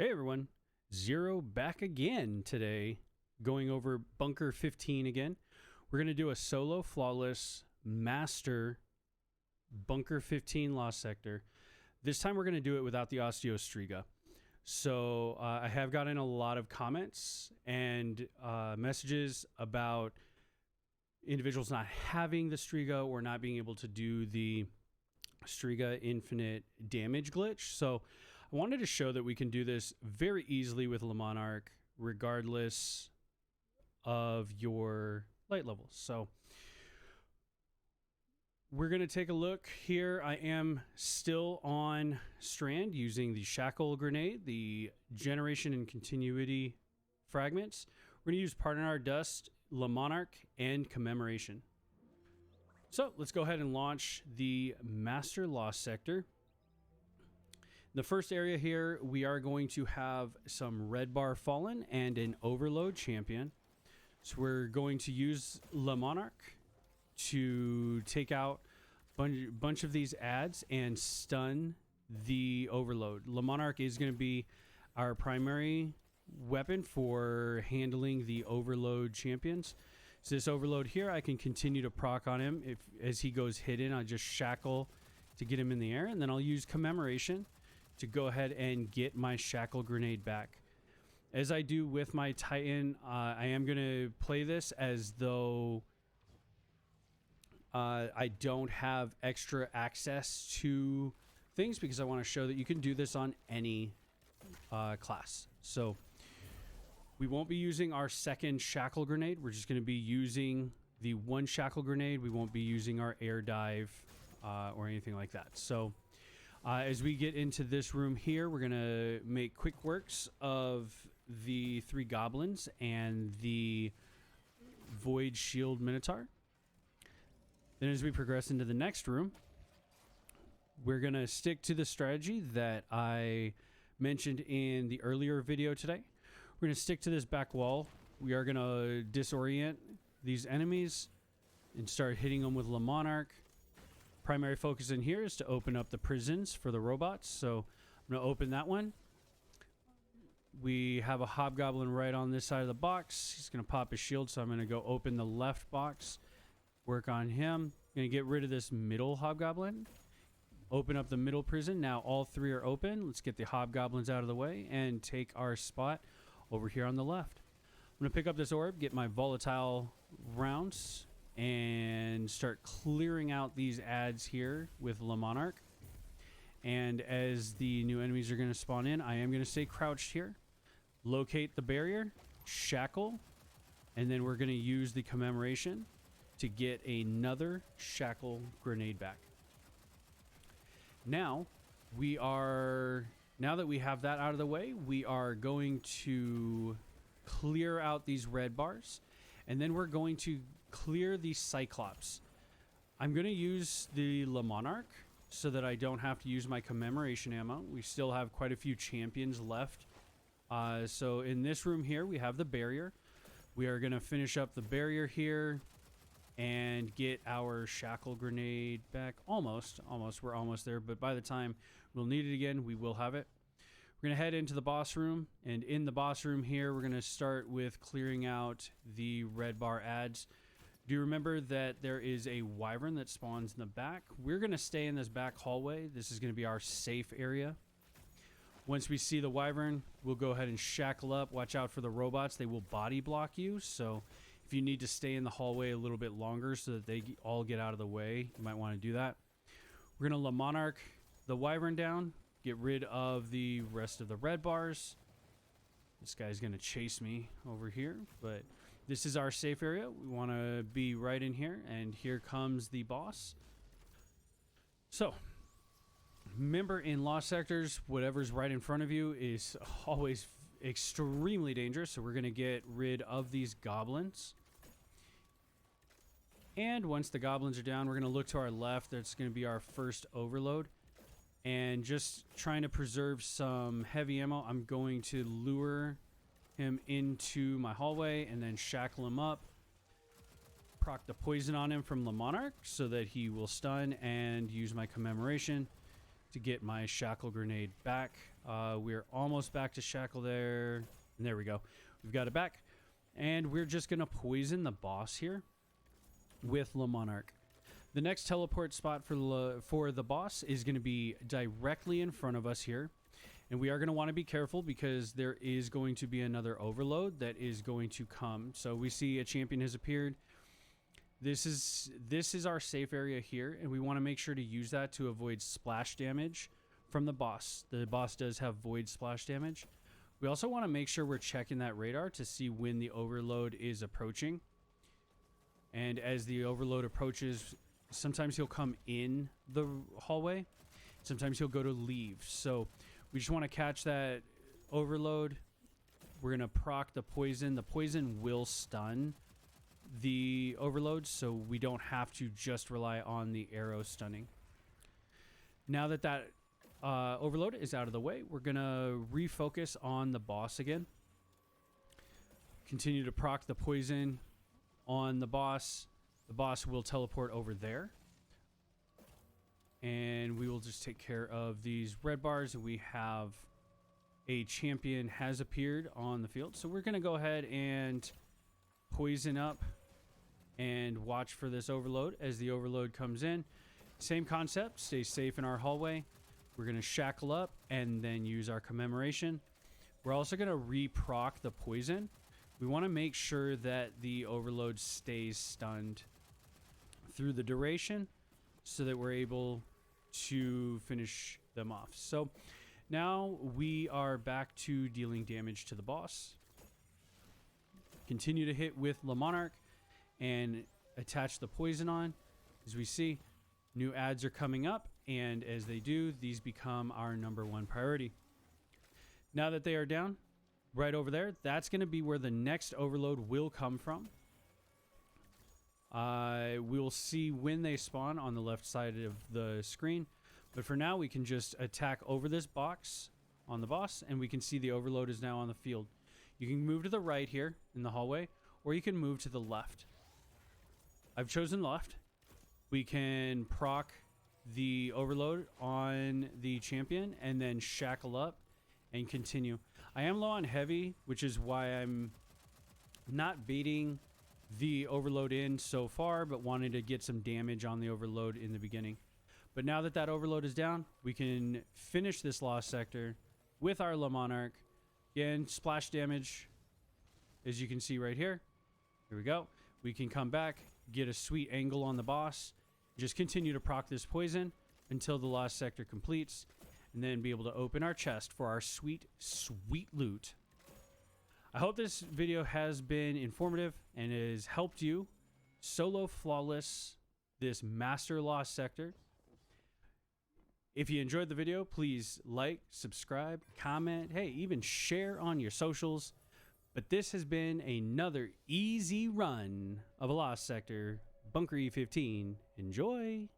Hey everyone, Zero back again today, going over Bunker 15 again. We're going to do a solo flawless master Bunker 15 Lost Sector. This time we're going to do it without the Osteostriga. So I have gotten a lot of comments and messages about individuals not having the Striga or not being able to do the Striga infinite damage glitch. So I wanted to show that we can do this very easily with Le Monarch regardless of your light levels. So we're going to take a look here. I am still on Strand using the Shackle Grenade, the Generation and Continuity fragments. We're going to use Pardon Our Dust, Le Monarch, and Commemoration. So let's go ahead and launch the Master Lost Sector. The first area here, we are going to have some Red Bar Fallen and an Overload Champion. So we're going to use Le Monarch to take out a bunch of these ads and stun the Overload. Le Monarch is going to be our primary weapon for handling the Overload champions. So this Overload here, I can continue to proc on him. As he goes hidden, I'll just shackle to get him in the air, and then I'll use Commemoration to go ahead and get my Shackle Grenade back. As I do with my Titan, I am going to play this as though I don't have extra access to things, because I want to show that you can do this on any class. So we won't be using our second Shackle Grenade. We're just going to be using the one Shackle Grenade. We won't be using our Air Dive or anything like that. So as we get into this room here, we're going to make quick works of the 3 goblins and the Void Shield Minotaur. Then as we progress into the next room, we're going to stick to the strategy that I mentioned in the earlier video today. We're going to stick to this back wall. We are going to disorient these enemies and start hitting them with Le Monarch. Primary focus in here is to open up the prisons for the robots. So I'm going to open that one. We have a Hobgoblin right on this side of the box. He's going to pop his shield, so I'm going to go open the left box, work on him. I'm going to get rid of this middle Hobgoblin. Open up the middle prison. Now all 3 are open. Let's get the Hobgoblins out of the way and take our spot over here on the left. I'm going to pick up this orb, get my volatile rounds, and start clearing out these ads here with Le Monarch. And as the new enemies are going to spawn in, I am going to stay crouched here, locate the barrier, shackle, and then we're going to use the Commemoration to get another Shackle Grenade back. Now that we have that out of the way, we are going to clear out these red bars, and then we're going to clear the Cyclops. I'm going to use the Le Monarch so that I don't have to use my Commemoration ammo. We still have quite a few champions left. So in this room here, we have the barrier. We are going to finish up the barrier here and get our Shackle Grenade back. Almost. We're almost there, but by the time we'll need it again, we will have it. We're going to head into the boss room, and in the boss room here, we're going to start with clearing out the red bar ads. Do you remember that there is a wyvern that spawns in the back? We're going to stay in this back hallway. This is going to be our safe area. Once we see the wyvern, we'll go ahead and shackle up. Watch out for the robots. They will body block you, so if you need to stay in the hallway a little bit longer so that they all get out of the way, you might want to do that. We're going to Le Monarch the wyvern down, get rid of the rest of the red bars. This guy's going to chase me over here, but this is our safe area. We want to be right in here, and here comes the boss. So remember, in Lost Sectors, whatever's right in front of you is always extremely dangerous, so we're going to get rid of these goblins. And once the goblins are down, we're going to look to our left. That's going to be our first Overload. And just trying to preserve some heavy ammo, I'm going to lure him into my hallway and then shackle him up. Proc the poison on him from Le Monarch so that he will stun, and use my Commemoration to get my shackle grenade back. We're almost back to shackle there. And there we go. We've got it back. And we're just going to poison the boss here with Le Monarch. The next teleport spot for the boss is going to be directly in front of us here. And we are going to want to be careful because there is going to be another overload that is going to come. So we see a champion has appeared. This is our safe area here, and we want to make sure to use that to avoid splash damage from the boss. The boss does have void splash damage. We also want to make sure we're checking that radar to see when the overload is approaching. And as the overload approaches, sometimes he'll come in the hallway. Sometimes he'll go to leave. So we just want to catch that overload. We're going to proc the poison. The poison will stun the overload, so we don't have to just rely on the arrow stunning. Now that overload is out of the way, we're gonna refocus on the boss again. Continue to proc the poison on the boss. The boss will teleport over there, and we will just take care of these red bars. We have a champion has appeared on the field, so we're gonna go ahead and poison up and watch for this overload. As the overload comes in, same concept, stay safe in our hallway. We're going to shackle up and then use our commemoration. We're also going to re-proc the poison. We want to make sure that the overload stays stunned through the duration so that we're able to finish them off. So now we are back to dealing damage to the boss. Continue to hit with Le Monarch and attach the poison on. As we see, new ads are coming up, and as they do, these become our #1 priority. Now that they are down, right over there, that's going to be where the next overload will come from. We'll see when they spawn on the left side of the screen, but for now we can just attack over this box on the boss, and we can see the overload is now on the field. You can move to the right here in the hallway, or you can move to the left. I've chosen left. We can proc the overload on the champion and then shackle up and continue. I am low on heavy, which is why I'm not baiting the overload in so far, but wanted to get some damage on the overload in the beginning. But now that overload is down, we can finish this lost sector with our Le Monarch. Again, splash damage, as you can see right here. Here we go. We can come back, get a sweet angle on the boss, just continue to proc this poison until the lost sector completes, and then be able to open our chest for our sweet, sweet loot. I hope this video has been informative and has helped you solo flawless this master lost sector. If you enjoyed the video, please like, subscribe, comment, hey, even share on your socials. But this has been another easy run of a lost sector, Bunker E15. Enjoy!